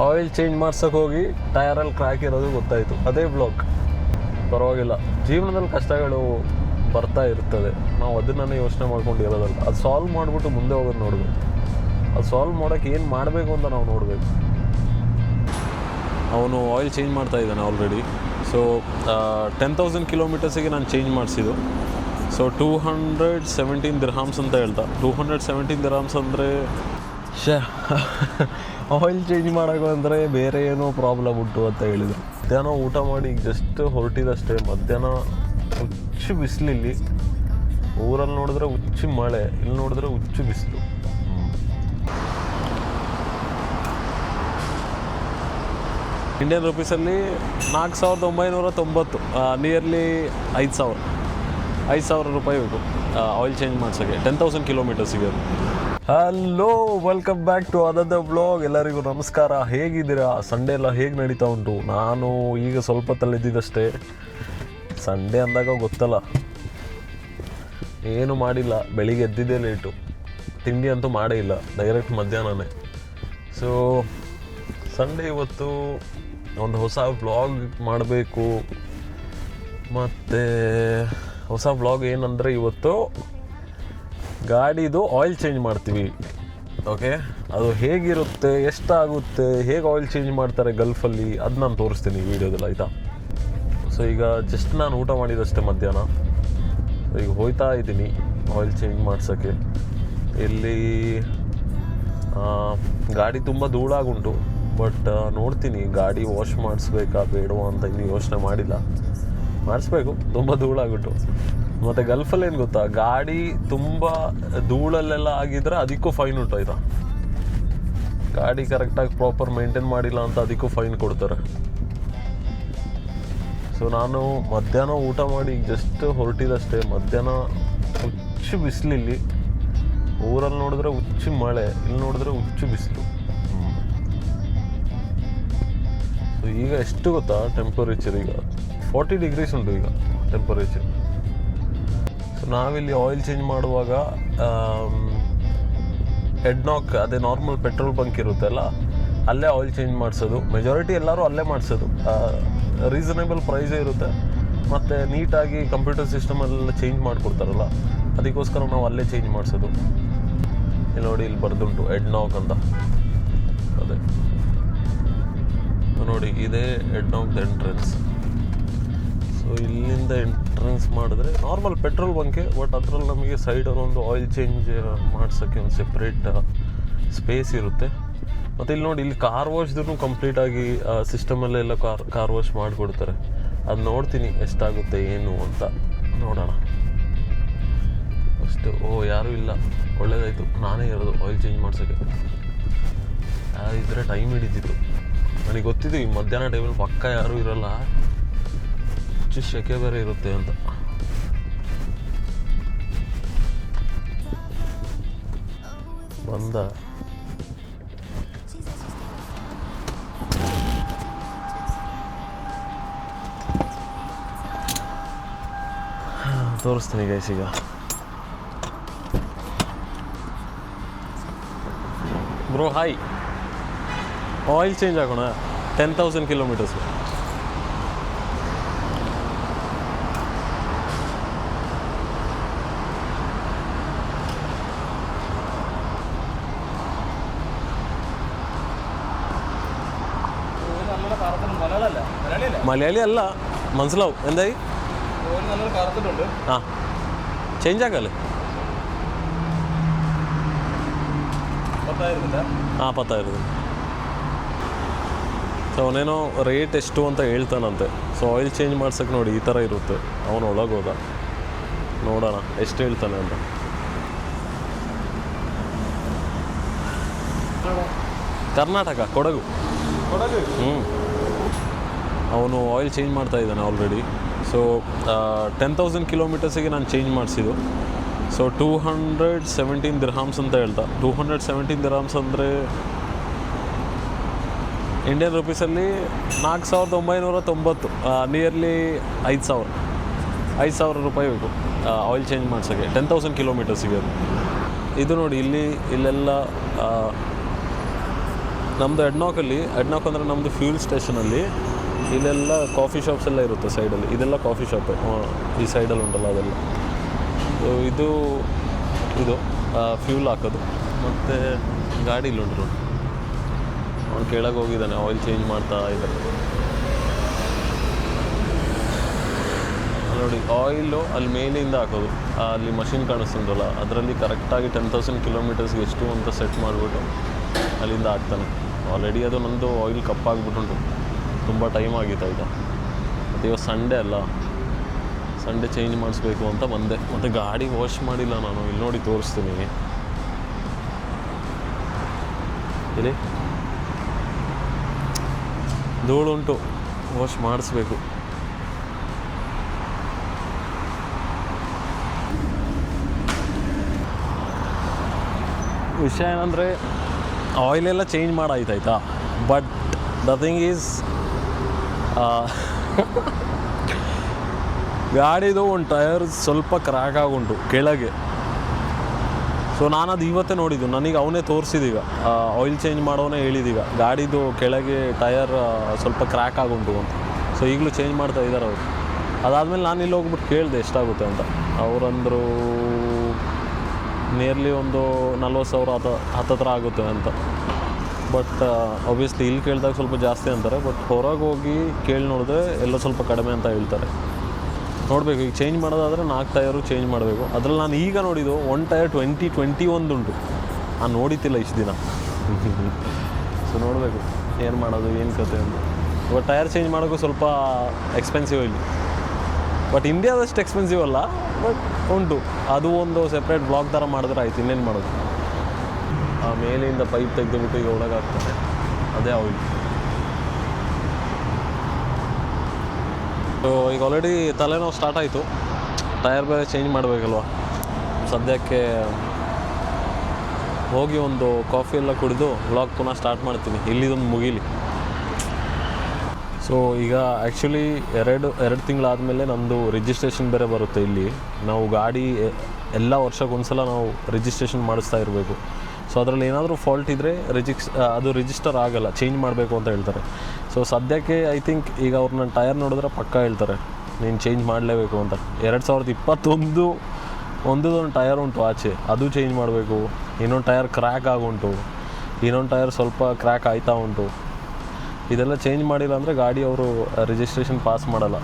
Oil change ಮಾಡ್ಸೋಕೆ ಹೋಗಿ ಟಯರಲ್ಲಿ crack ಇರೋದು ಗೊತ್ತಾಯಿತು. ಅದೇ ಬ್ಲಾಗ್. ಪರವಾಗಿಲ್ಲ, ಜೀವನದಲ್ಲಿ ಕಷ್ಟಗಳು ಬರ್ತಾ ಇರ್ತದೆ, ನಾವು ಅದನ್ನೇ ಯೋಚನೆ ಮಾಡ್ಕೊಂಡಿರೋದಲ್ಲ. ಅದು ಸಾಲ್ವ್ ಮಾಡಿಬಿಟ್ಟು ಮುಂದೆ ಹೋಗೋದು ನೋಡಬೇಕು. ಅದು ಸಾಲ್ವ್ ಮಾಡೋಕ್ಕೆ ಏನು ಮಾಡಬೇಕು ಅಂತ ನಾವು ನೋಡಬೇಕು. ಅವನು ಆಯಿಲ್ ಚೇಂಜ್ ಮಾಡ್ತಾ ಇದ್ದಾನೆ ಆಲ್ರೆಡಿ. ಸೊ 10,000 ಕಿಲೋಮೀಟರ್ಸಿಗೆ ನಾನು ಚೇಂಜ್ ಮಾಡಿಸಿದ್ದು. ಸೊ 217 ದಿರ್ಹಾಮ್ಸ್ ಅಂತ ಹೇಳ್ತಾ. 217 ದಿರ್ಹಾಮ್ಸ್ ಅಂದರೆ ಆಯಿಲ್ ಚೇಂಜ್ ಮಾಡೋಕೆ ಅಂದರೆ ಬೇರೆ ಏನೋ ಪ್ರಾಬ್ಲಮ್ ಉಂಟು ಅಂತ ಹೇಳಿದರು. ಮಧ್ಯಾಹ್ನ ಊಟ ಮಾಡಿ ಈಗ ಜಸ್ಟ್ ಹೊರಟಿದಷ್ಟೇ. ಮಧ್ಯಾಹ್ನ ಹುಚ್ಚು ಬಿಸಿಲಿಲ್ಲಿ. ಊರಲ್ಲಿ ನೋಡಿದ್ರೆ ಹುಚ್ಚು ಮಳೆ, ಇಲ್ಲಿ ನೋಡಿದ್ರೆ ಹುಚ್ಚು ಬಿಸಿಲು. ಇಂಡಿಯನ್ ರುಪೀಸಲ್ಲಿ 4,990, ನಿಯರ್ಲಿ 5,000 ರೂಪಾಯಿ ಬೇಕು ಆಯಿಲ್ ಚೇಂಜ್ ಮಾಡ್ಸೋಕ್ಕೆ 10,000 ಕಿಲೋಮೀಟರ್ಸಿಗೆ. Hello, welcome back to another vlog. ಎಲ್ಲರಿಗೂ ನಮಸ್ಕಾರ. ಹೇಗಿದ್ದೀರಾ? ಸಂಡೇ ಎಲ್ಲ ಹೇಗೆ ನಡೀತಾ ಉಂಟು? ನಾನು ಈಗ ಸ್ವಲ್ಪ ತಲೆದಿದ್ದಷ್ಟೇ. ಸಂಡೇ ಅಂದಾಗ ಗೊತ್ತಲ್ಲ, ಏನು ಮಾಡಿಲ್ಲ. ಬೆಳಿಗ್ಗೆ ಎದ್ದಿದ್ದೇ ಲೇಟು, ತಿಂಡಿ ಅಂತೂ ಮಾಡೇ ಇಲ್ಲ, ಡೈರೆಕ್ಟ್ ಮಧ್ಯಾಹ್ನನೇ. ಸೊ ಸಂಡೇ ಇವತ್ತು ಒಂದು ಹೊಸ ವ್ಲಾಗ್ ಮಾಡಬೇಕು. ಮತ್ತು ಹೊಸ ವ್ಲಾಗ್ ಏನಂದರೆ, ಇವತ್ತು ಗಾಡಿದು ಆಯಿಲ್ ಚೇಂಜ್ ಮಾಡ್ತೀವಿ. ಓಕೆ, ಅದು ಹೇಗಿರುತ್ತೆ, ಎಷ್ಟಾಗುತ್ತೆ, ಹೇಗೆ ಆಯಿಲ್ ಚೇಂಜ್ ಮಾಡ್ತಾರೆ ಗಲ್ಫಲ್ಲಿ, ಅದು ನಾನು ತೋರಿಸ್ತೀನಿ ಈ ವಿಡಿಯೋದಲ್ಲಿ, ಆಯಿತಾ? ಸೊ ಈಗ ಜಸ್ಟ್ ನಾನು ಊಟ ಮಾಡಿದಷ್ಟೇ ಮಧ್ಯಾಹ್ನ. ಈಗ ಹೋಗ್ತಾ ಇದ್ದೀನಿ ಆಯಿಲ್ ಚೇಂಜ್ ಮಾಡ್ಸೋಕ್ಕೆ. ಇಲ್ಲಿ ಗಾಡಿ ತುಂಬ ಧೂಳಾಗುಂಟು. ಬಟ್ ನೋಡ್ತೀನಿ, ಗಾಡಿ ವಾಶ್ ಮಾಡಿಸ್ಬೇಕಾ ಬೇಡವಾ ಅಂತ ಇನ್ನೂ ಯೋಚನೆ ಮಾಡಿಲ್ಲ. ಮಾಡಿಸ್ಬೇಕು, ತುಂಬ ಧೂಳಾಗ್ಬಿಟ್ಟು. ಮತ್ತು ಗಲ್ಫಲ್ಲಿ ಏನು ಗೊತ್ತಾ, ಗಾಡಿ ತುಂಬ ಧೂಳಲ್ಲೆಲ್ಲ ಆಗಿದ್ರೆ ಅದಕ್ಕೂ ಫೈನ್ ಉಂಟು, ಆಯಿತಾ? ಗಾಡಿ ಕರೆಕ್ಟಾಗಿ ಪ್ರಾಪರ್ ಮೇಂಟೈನ್ ಮಾಡಿಲ್ಲ ಅಂತ ಅದಕ್ಕೂ ಫೈನ್ ಕೊಡ್ತಾರೆ. ಸೊ ನಾನು ಮಧ್ಯಾಹ್ನ ಊಟ ಮಾಡಿ ಈಗ ಜಸ್ಟ್ ಹೊರಟಿದಷ್ಟೇ. ಮಧ್ಯಾಹ್ನ ಹುಚ್ಚು ಬಿಸಿಲಿಲ್ಲಿ. ಊರಲ್ಲಿ ನೋಡಿದ್ರೆ ಹುಚ್ಚು ಮಳೆ, ಇಲ್ಲಿ ನೋಡಿದ್ರೆ ಹುಚ್ಚು ಬಿಸಿಲು. ಸೊ ಈಗ ಎಷ್ಟು ಗೊತ್ತಾ ಟೆಂಪರೇಚರ್? ಈಗ 40 ಡಿಗ್ರೀಸ್ ಉಂಟು ಈಗ ಟೆಂಪರೇಚರ್. ಸೊ ನಾವಿಲ್ಲಿ ಆಯಿಲ್ ಚೇಂಜ್ ಮಾಡುವಾಗ ಹೆಡ್ನಾಕ್, ಅದೇ ನಾರ್ಮಲ್ ಪೆಟ್ರೋಲ್ ಬಂಕ್ ಇರುತ್ತಲ್ಲ, ಅಲ್ಲೇ ಆಯಿಲ್ ಚೇಂಜ್ ಮಾಡಿಸೋದು. ಮೆಜಾರಿಟಿ ಎಲ್ಲರೂ ಅಲ್ಲೇ ಮಾಡಿಸೋದು. ರೀಸನೇಬಲ್ ಪ್ರೈಸೇ ಇರುತ್ತೆ. ಮತ್ತು ನೀಟಾಗಿ ಕಂಪ್ಯೂಟರ್ ಸಿಸ್ಟಮಲ್ಲೆಲ್ಲ ಚೇಂಜ್ ಮಾಡಿಕೊಡ್ತಾರಲ್ಲ, ಅದಕ್ಕೋಸ್ಕರ ನಾವು ಅಲ್ಲೇ ಚೇಂಜ್ ಮಾಡಿಸೋದು. ಇಲ್ಲಿ ನೋಡಿ, ಇಲ್ಲಿ ಬರ್ದುಂಟು ಹೆಡ್ನಾಕ್ ಅಂತ. ಅದೇ ನೋಡಿ, ಇದೇ ಹೆಡ್ನಾಕ್ದು ಎಂಟ್ರೆನ್ಸ್. ಸೊ ಇಲ್ಲಿಂದ ಎಂಟ್ರೆನ್ಸ್ ಮಾಡಿದ್ರೆ ನಾರ್ಮಲ್ ಪೆಟ್ರೋಲ್ ಬಂಕೆ, ಬಟ್ ಅದರಲ್ಲಿ ನಮಗೆ ಸೈಡಲ್ಲಿ ಒಂದು ಆಯಿಲ್ ಚೇಂಜ್ ಮಾಡ್ಸೋಕ್ಕೆ ಒಂದು ಸೆಪ್ರೇಟ್ ಸ್ಪೇಸ್ ಇರುತ್ತೆ. ಮತ್ತು ಇಲ್ಲಿ ನೋಡಿ, ಇಲ್ಲಿ ಕಾರ್ ವಾಶ್ದು ಕಂಪ್ಲೀಟಾಗಿ ಸಿಸ್ಟಮಲ್ಲೆಲ್ಲ ಕಾರ್ ವಾಶ್ ಮಾಡಿಕೊಡ್ತಾರೆ. ಅದು ನೋಡ್ತೀನಿ ಎಷ್ಟಾಗುತ್ತೆ ಏನು ಅಂತ, ನೋಡೋಣ ಅಷ್ಟು. ಯಾರೂ ಇಲ್ಲ, ಒಳ್ಳೇದಾಯಿತು. ನಾನೇ ಇರೋದು ಆಯಿಲ್ ಚೇಂಜ್ ಮಾಡ್ಸೋಕ್ಕೆ. ಇದ್ರೆ ಟೈಮ್ ಹಿಡಿತಿತ್ತು. ನನಗೆ ಗೊತ್ತಿದ್ದು ಈ ಮಧ್ಯಾಹ್ನ ಟೈಮಲ್ಲಿ ಪಕ್ಕ ಯಾರೂ ಇರೋಲ್ಲ, ಹೆಚ್ಚು ಸೆಕೆ ಬೇರೆ ಇರುತ್ತೆ ಅಂತ. ಬಂದ ತೋರಿಸ್ತೀನಿ ಗೈಸ್. ಈಗ ಬ್ರೋ ಹಾಯ್, ಆಯಿಲ್ ಚೇಂಜ್ ಆಗೋಣ 10,000 ಕಿಲೋಮೀಟರ್ಸ್. മലയാളി അല്ല, മനസ്സിലാവും. എന്തായി? ആ ചേഞ്ച് ആക്കാല്ലേ? 10,000. ಸೊ ಅವನೇನೋ ರೇಟ್ ಎಷ್ಟು ಅಂತ ಹೇಳ್ತಾನಂತೆ. ಸೊ ಆಯಿಲ್ ಚೇಂಜ್ ಮಾಡ್ಸೋಕ್ಕೆ ನೋಡಿ ಈ ಥರ ಇರುತ್ತೆ. ಅವನು ಒಳಗೋದ, ನೋಡೋಣ ಎಷ್ಟು ಹೇಳ್ತಾನೆ ಅಂತ. ಕರ್ನಾಟಕ, ಕೊಡಗು. ಅವನು ಆಯಿಲ್ ಚೇಂಜ್ ಮಾಡ್ತಾ ಇದ್ದಾನೆ ಆಲ್ರೆಡಿ. ಸೊ 10,000 ಕಿಲೋಮೀಟರ್ಸಿಗೆ ನಾನು ಚೇಂಜ್ ಮಾಡಿಸಿದ್ದು. ಸೊ 217 ದಿರ್ಹಾಮ್ಸ್ ಅಂತ ಹೇಳ್ತಾ. 217 ದಿರ್ಹಾಮ್ಸ್ ಅಂದರೆ ಇಂಡಿಯನ್ ರುಪೀಸಲ್ಲಿ 4,990, ನಿಯರ್ಲಿ 5,000 ರೂಪಾಯಿ ಬೇಕು ಆಯಿಲ್ ಚೇಂಜ್ ಮಾಡ್ಸೋಕ್ಕೆ 10,000 ಕಿಲೋಮೀಟರ್ಸಿಗೆ. ಇದು ನೋಡಿ, ಇಲ್ಲೆಲ್ಲ ನಮ್ಮದು ಎಡ್ನಾಕ್ ಅಂದರೆ ನಮ್ಮದು ಫ್ಯೂಲ್ ಸ್ಟೇಷನಲ್ಲಿ ಇಲ್ಲೆಲ್ಲ ಕಾಫಿ ಶಾಪ್ಸ್ ಎಲ್ಲ ಇರುತ್ತೆ ಸೈಡಲ್ಲಿ. ಇದೆಲ್ಲ ಕಾಫಿ ಶಾಪೇ ಈ ಸೈಡಲ್ಲಿ ಉಂಟಲ್ಲ ಅದೆಲ್ಲ. ಸೊ ಇದು ಫ್ಯೂಲ್ ಹಾಕೋದು. ಮತ್ತು ಗಾಡಿ ಇಲ್ಲಿ ಉಂಟು ನೋಡಿ, ಅವ್ನು ಕೆಳಗೆ ಹೋಗಿದ್ದಾನೆ, ಆಯಿಲ್ ಚೇಂಜ್ ಮಾಡ್ತಾ ಇದ್ದಾನೆ ನೋಡಿ. ಆಯಿಲು ಅಲ್ಲಿ ಮೇಲಿಂದ ಹಾಕೋದು, ಅಲ್ಲಿ ಮಷಿನ್ ಕಾಣಿಸ್ತುಂಟಲ್ಲ ಅದರಲ್ಲಿ ಕರೆಕ್ಟಾಗಿ 10,000 ಕಿಲೋಮೀಟರ್ಸ್ಗೆ ಎಷ್ಟು ಅಂತ ಸೆಟ್ ಮಾಡಿಬಿಟ್ಟು ಅಲ್ಲಿಂದ ಹಾಕ್ತಾನೆ. ಆಲ್ರೆಡಿ ಅದು ನಂದು ಆಯಿಲ್ ಕಪ್ಪಾಗಿಬಿಟ್ಟುಂಟು, ತುಂಬ ಟೈಮ್ ಆಗಿತ್ತು ಈಗ. ಮತ್ತು ಇವಾಗ ಸಂಡೇ ಅಲ್ಲ, ಸಂಡೇ ಚೇಂಜ್ ಮಾಡಿಸ್ಬೇಕು ಅಂತ ಬಂದೆ. ಮತ್ತು ಗಾಡಿ ವಾಶ್ ಮಾಡಿಲ್ಲ ನಾನು, ಇಲ್ಲಿ ನೋಡಿ ತೋರಿಸ್ತೀನಿ. ಇಲ್ಲಿ ಧೂಳುಂಟು, ವಾಶ್ ಮಾಡಿಸ್ಬೇಕು. ವಿಷಯ ಏನಂದರೆ ಆಯಿಲೆಲ್ಲ ಚೇಂಜ್ ಮಾಡಾಯ್ತಾಯ್ತಾ, ಬಟ್ ದ ಥಿಂಗ್ ಈಸ್ ಗಾಡಿದು ಒಂದು ಟಯರ್ ಸ್ವಲ್ಪ ಕ್ರ್ಯಾಕ್ ಆಗುಂಟು ಕೆಳಗೆ. ಸೊ ನಾನು ಅದು ಇವತ್ತೇ ನೋಡಿದ್ದು, ನನಗೆ ಅವನೇ ತೋರಿಸಿದೀಗ, ಆಯಿಲ್ ಚೇಂಜ್ ಮಾಡೋನೇ ಹೇಳಿದೀಗ ಗಾಡಿದು ಕೆಳಗೆ ಟಯರ್ ಸ್ವಲ್ಪ ಕ್ರ್ಯಾಕ್ ಆಗುಂಟು ಅಂತ. ಸೊ ಈಗಲೂ ಚೇಂಜ್ ಮಾಡ್ತಾ ಇದ್ದಾರೆ ಅವರು. ಅದಾದಮೇಲೆ ನಾನು ಇಲ್ಲಿ ಹೋಗ್ಬಿಟ್ಟು ಕೇಳಿದೆ ಎಷ್ಟಾಗುತ್ತೆ ಅಂತ. ಅವರಂದರು ನಿಯರ್ಲಿ ಒಂದು 40,000 ಹತ್ತತ್ರ ಆಗುತ್ತೆ ಅಂತ. ಬಟ್ ಒಬ್ವಿಯಸ್ಲಿ ಇಲ್ಲಿ ಕೇಳಿದಾಗ ಸ್ವಲ್ಪ ಜಾಸ್ತಿ ಅಂತಾರೆ, ಬಟ್ ಹೊರಗೆ ಹೋಗಿ ಕೇಳಿ ನೋಡಿದ್ರೆ ಎಲ್ಲ ಸ್ವಲ್ಪ ಕಡಿಮೆ ಅಂತ ಹೇಳ್ತಾರೆ. ನೋಡಬೇಕು, ಈಗ ಚೇಂಜ್ ಮಾಡೋದಾದರೆ 4 ಟಯರು ಚೇಂಜ್ ಮಾಡಬೇಕು. ಅದರಲ್ಲಿ ನಾನು ಈಗ ನೋಡಿದ್ದು 1 ಟಯರ್ 2021 ಉಂಟು, ನಾನು ನೋಡಿತಿಲ್ಲ ಇಷ್ಟು ದಿನ. ಸೊ ನೋಡಬೇಕು ಏನು ಮಾಡೋದು, ಏನು ಕತೆ ಅಂತ. ಇವಾಗ ಟಯರ್ ಚೇಂಜ್ ಮಾಡೋಕ್ಕೂ ಸ್ವಲ್ಪ ಎಕ್ಸ್ಪೆನ್ಸಿವ್ ಇಲ್ಲಿ, ಬಟ್ ಇಂಡಿಯಾದಷ್ಟು ಎಕ್ಸ್ಪೆನ್ಸಿವ್ ಅಲ್ಲ, ಬಟ್ ಉಂಟು. ಅದು ಒಂದು ಸೆಪ್ರೇಟ್ ಬ್ಲಾಗ್ ಥರ ಮಾಡಿದ್ರೆ ಆಯ್ತು, ಇನ್ನೇನು ಮಾಡೋದು. ಆ ಮೇಲಿಂದ ಪೈಪ್ ತೆಗೆದುಬಿಟ್ಟು ಈಗ ಒಳಗೆ ಹಾಕ್ತಾನೆ, ಅದೇ ಆಯಿಲ್. ಸೊ ಈಗ ಆಲ್ರೆಡಿ ತಲೆನೋವು ಸ್ಟಾರ್ಟ್ ಆಯಿತು, ಟಯರ್ ಬೇರೆ ಚೇಂಜ್ ಮಾಡಬೇಕಲ್ವ. ಸದ್ಯಕ್ಕೆ ಹೋಗಿ ಒಂದು ಕಾಫಿ ಎಲ್ಲ ಕುಡಿದು ವ್ಲಾಗ್ ಪುನಃ ಸ್ಟಾರ್ಟ್ ಮಾಡ್ತೀನಿ, ಇಲ್ಲಿದೊಂದು ಮುಗೀಲಿ. ಸೊ ಈಗ ಆ್ಯಕ್ಚುಲಿ ಎರಡು ತಿಂಗಳಾದಮೇಲೆ ನಮ್ಮದು ರಿಜಿಸ್ಟ್ರೇಷನ್ ಬೇರೆ ಬರುತ್ತೆ ಇಲ್ಲಿ. ನಾವು ಗಾಡಿ ಎಲ್ಲ ವರ್ಷಕ್ಕೊಂದ್ಸಲ ನಾವು ರಿಜಿಸ್ಟ್ರೇಷನ್ ಮಾಡಿಸ್ತಾ ಇರಬೇಕು. ಸೊ ಅದರಲ್ಲಿ ಏನಾದರೂ ಫಾಲ್ಟ್ ಇದ್ದರೆ ಅದು ರಿಜಿಸ್ಟರ್ ಆಗೋಲ್ಲ, ಚೇಂಜ್ ಮಾಡಬೇಕು ಅಂತ ಹೇಳ್ತಾರೆ. ಸೊ ಸದ್ಯಕ್ಕೆ ಐ ಥಿಂಕ್ ಈಗ ಅವ್ರು ನನ್ನ ಟಯರ್ ನೋಡಿದ್ರೆ ಪಕ್ಕ ಹೇಳ್ತಾರೆ ನೀನು ಚೇಂಜ್ ಮಾಡಲೇಬೇಕು ಅಂತ. 2021 ಒಂದು ಟಯರ್ ಉಂಟು ಆಚೆ, ಅದು ಚೇಂಜ್ ಮಾಡಬೇಕು. ಇನ್ನೊಂದು ಟಯರ್ ಕ್ರ್ಯಾಕ್ ಆಗುಂಟು, ಇನ್ನೊಂದು ಟಯರ್ ಸ್ವಲ್ಪ ಕ್ರ್ಯಾಕ್ ಆಯ್ತಾ ಉಂಟು. ಇದೆಲ್ಲ ಚೇಂಜ್ ಮಾಡಿಲ್ಲ ಅಂದರೆ ಗಾಡಿ ಅವರು ರಿಜಿಸ್ಟ್ರೇಷನ್ ಪಾಸ್ ಮಾಡಲ್ಲ.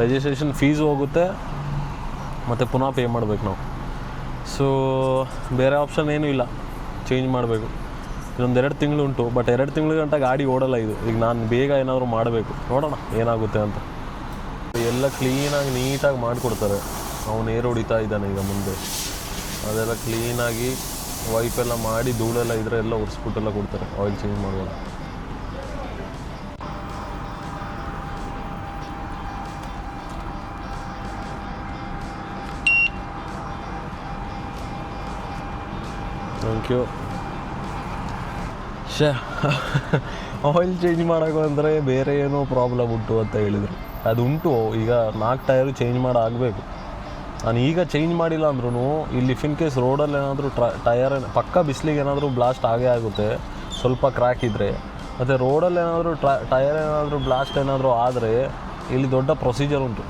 ರಿಜಿಸ್ಟ್ರೇಷನ್ ಫೀಸ್ ಹೋಗುತ್ತೆ ಮತ್ತು ಪುನಃ ಪೇ ಮಾಡಬೇಕು ನಾವು. ಸೊ ಬೇರೆ ಆಪ್ಷನ್ ಏನೂ ಇಲ್ಲ, ಚೇಂಜ್ ಮಾಡಬೇಕು. ಇನ್ನೊಂದು 2 ತಿಂಗಳು ಉಂಟು, ಬಟ್ 2 ತಿಂಗಳ ಗಂಟ ಗಾಡಿ ಓಡಲ್ಲ ಇದು. ಈಗ ನಾನು ಬೇಗ ಏನಾದರೂ ಮಾಡಬೇಕು, ನೋಡೋಣ ಏನಾಗುತ್ತೆ ಅಂತ. ಎಲ್ಲ ಕ್ಲೀನಾಗಿ ನೀಟಾಗಿ ಮಾಡಿಕೊಡ್ತಾರೆ. ಅವನು ಏರು ಹೊಡಿತಾ ಇದ್ದಾನೆ ಈಗ ಮುಂದೆ, ಅದೆಲ್ಲ ಕ್ಲೀನಾಗಿ ವೈಪೆಲ್ಲ ಮಾಡಿ ಧೂಳೆಲ್ಲ ಇದ್ರೆ ಎಲ್ಲ ಒರೆಸ್ಬಿಟ್ಟೆಲ್ಲ ಕೊಡ್ತಾರೆ ಆಯಿಲ್ ಚೇಂಜ್ ಮಾಡುವಾಗ. Thank you. ಆಯಿಲ್ ಚೇಂಜ್ ಮಾಡೋಕೆ ಅಂದರೆ ಬೇರೆ ಏನೋ ಪ್ರಾಬ್ಲಮ್ ಉಂಟು ಅಂತ ಹೇಳಿದರು. ಅದು ಉಂಟು, ಈಗ 4 ಟಯರು ಚೇಂಜ್ ಮಾಡಾಗಬೇಕು. ನಾನು ಈಗ ಚೇಂಜ್ ಮಾಡಿಲ್ಲ ಅಂದ್ರೂ ಇಲ್ಲಿ ಇನ್ ಕೇಸ್ ರೋಡಲ್ಲಿ ಏನಾದರೂ ಟಯರ್ ಪಕ್ಕ ಬಿಸಿಲಿಗೆ ಏನಾದರೂ ಬ್ಲಾಸ್ಟ್ ಆಗೇ ಆಗುತ್ತೆ, ಸ್ವಲ್ಪ ಕ್ರ್ಯಾಕ್ ಇದ್ದರೆ. ಮತ್ತು ರೋಡಲ್ಲಿ ಏನಾದರೂ ಟಯರ್ ಏನಾದರೂ ಬ್ಲಾಸ್ಟ್ ಏನಾದರೂ ಆದರೆ ಇಲ್ಲಿ ದೊಡ್ಡ ಪ್ರೊಸೀಜರ್ ಉಂಟು.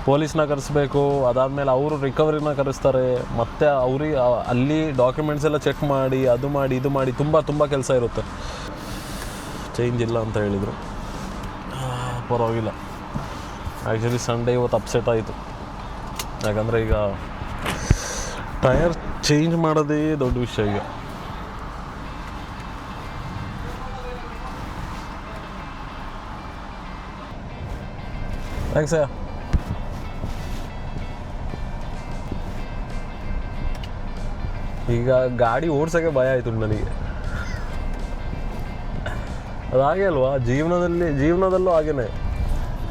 ಪೊಲೀಸ್ನ ಕರೆಸ್ಬೇಕು, ಅದಾದಮೇಲೆ ಅವರು ರಿಕವರಿನ ಕರೆಸ್ತಾರೆ, ಮತ್ತು ಅವ್ರಿಗೆ ಅಲ್ಲಿ ಡಾಕ್ಯುಮೆಂಟ್ಸ್ ಎಲ್ಲ ಚೆಕ್ ಮಾಡಿ ಅದು ಮಾಡಿ ಇದು ಮಾಡಿ ತುಂಬ ಕೆಲಸ ಇರುತ್ತೆ. ಚೇಂಜ್ ಇಲ್ಲ ಅಂತ ಹೇಳಿದರು, ಪರವಾಗಿಲ್ಲ. ಆ್ಯಕ್ಚುಲಿ ಸಂಡೇ ಇವತ್ತು ಅಪ್ಸೆಟ್ ಆಯಿತು, ಯಾಕಂದರೆ ಈಗ ಟಯರ್ ಚೇಂಜ್ ಮಾಡೋದೇ ದೊಡ್ಡ ವಿಷಯ. ಈಗ ಥ್ಯಾಂಕ್ಸ್. ಈಗ ಗಾಡಿ ಓಡ್ಸೋಕ್ಕೆ ಭಯ ಆಯಿತು ನನಗೆ. ಅದು ಹಾಗೆ ಅಲ್ವಾ, ಜೀವನದಲ್ಲೂ ಹಾಗೇ.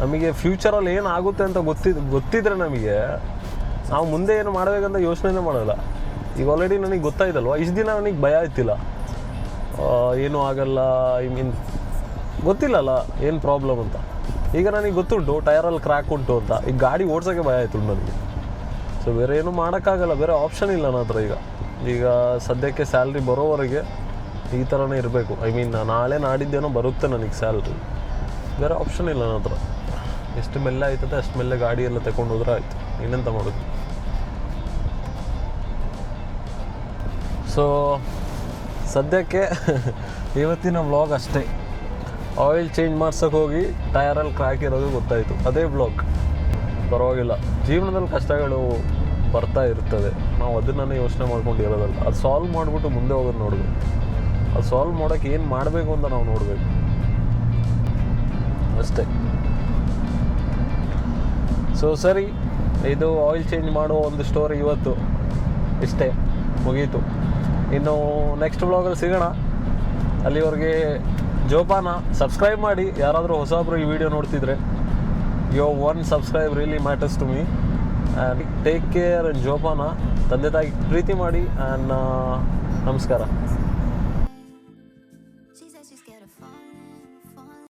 ನಮಗೆ ಫ್ಯೂಚರಲ್ಲಿ ಏನಾಗುತ್ತೆ ಅಂತ ಗೊತ್ತಿದ್ರೆ ನಮಗೆ ನಾವು ಮುಂದೆ ಏನು ಮಾಡಬೇಕಂತ ಯೋಚನೆ ಮಾಡೋಲ್ಲ. ಈಗ ಆಲ್ರೆಡಿ ನನಗೆ ಗೊತ್ತಾಯ್ತಲ್ವ, ಇಷ್ಟು ದಿನ ನನಗೆ ಭಯ ಆಯ್ತಿಲ್ಲ, ಏನೂ ಆಗಲ್ಲ, ಗೊತ್ತಿಲ್ಲಲ್ಲ ಏನು ಪ್ರಾಬ್ಲಮ್ ಅಂತ. ಈಗ ನನಗೆ ಗೊತ್ತುಂಟು ಟಯರಲ್ಲಿ ಕ್ರ್ಯಾಕ್ ಉಂಟು ಅಂತ. ಈಗ ಗಾಡಿ ಓಡ್ಸೋಕ್ಕೆ ಭಯ ಆಯಿತು ನನಗೆ. ಸೊ ಬೇರೆ ಏನೂ ಮಾಡೋಕ್ಕಾಗಲ್ಲ, ಬೇರೆ ಆಪ್ಷನ್ ಇಲ್ಲ ನನ್ನ ಹತ್ರ. ಈಗ ಸದ್ಯಕ್ಕೆ ಸ್ಯಾಲ್ರಿ ಬರೋವರೆಗೆ ಈ ಥರನೇ ಇರಬೇಕು. ಐ ಮೀನ್ ನಾಳೆ ನಾಡಿದ್ದೇನೋ ಬರುತ್ತೆ ನನಗೆ ಸ್ಯಾಲ್ರಿ, ಬೇರೆ ಆಪ್ಷನ್ ಇಲ್ಲ ನನ್ನ ಹತ್ರ. ಎಷ್ಟು ಮೆಲ್ಲೆ ಆಯ್ತದೆ ಅಷ್ಟು ಮೆಲ್ಲೆ ಗಾಡಿ ಎಲ್ಲ ತಗೊಂಡು ಹೋದ್ರೆ ಆಯಿತು, ಇನ್ನೆಂತ ಮಾಡೋದು. ಸೊ ಸದ್ಯಕ್ಕೆ ಇವತ್ತಿನ ವ್ಲಾಗ್ ಅಷ್ಟೇ. ಆಯಿಲ್ ಚೇಂಜ್ ಮಾಡ್ಸೋಕೆ ಹೋಗಿ ಟಯರಲ್ಲಿ ಕ್ರ್ಯಾಕ್ ಇರೋದು ಗೊತ್ತಾಯಿತು, ಅದೇ ವ್ಲಾಗ್. ಪರವಾಗಿಲ್ಲ, ಜೀವನದಲ್ಲಿ ಕಷ್ಟಗಳು ಬರ್ತಾ ಇರ್ತದೆ, ನಾವು ಅದನ್ನೇ ಯೋಚನೆ ಮಾಡ್ಕೊಂಡಿರೋದಲ್ಲ, ಅದು ಸಾಲ್ವ್ ಮಾಡಿಬಿಟ್ಟು ಮುಂದೆ ಹೋಗೋದು ನೋಡಬೇಕು. ಅದು ಸಾಲ್ವ್ ಮಾಡೋಕ್ಕೆ ಏನು ಮಾಡಬೇಕು ಅಂತ ನಾವು ನೋಡಬೇಕು ಅಷ್ಟೇ. ಸೊ ಸರಿ, ಇದು ಆಯಿಲ್ ಚೇಂಜ್ ಮಾಡೋ ಒಂದು ಸ್ಟೋರಿ ಇವತ್ತು ಇಷ್ಟೇ, ಮುಗೀತು. ಇನ್ನು ನೆಕ್ಸ್ಟ್ ವ್ಲಾಗಲ್ಲಿ ಸಿಗೋಣ. ಅಲ್ಲಿವರೆಗೆ ಜೋಪಾನ ಸಬ್ಸ್ಕ್ರೈಬ್ ಮಾಡಿ. ಯಾರಾದರೂ ಹೊಸಬ್ರು ಈ ವಿಡಿಯೋ ನೋಡ್ತಿದ್ರೆ, your 1 subscribe really matters to me. And take care and ಜೋಪಾನ. ತಂದೆ ತಾಯಿ ಪ್ರೀತಿ ಮಾಡಿ. ಆ್ಯಂಡ್ ನಮಸ್ಕಾರ.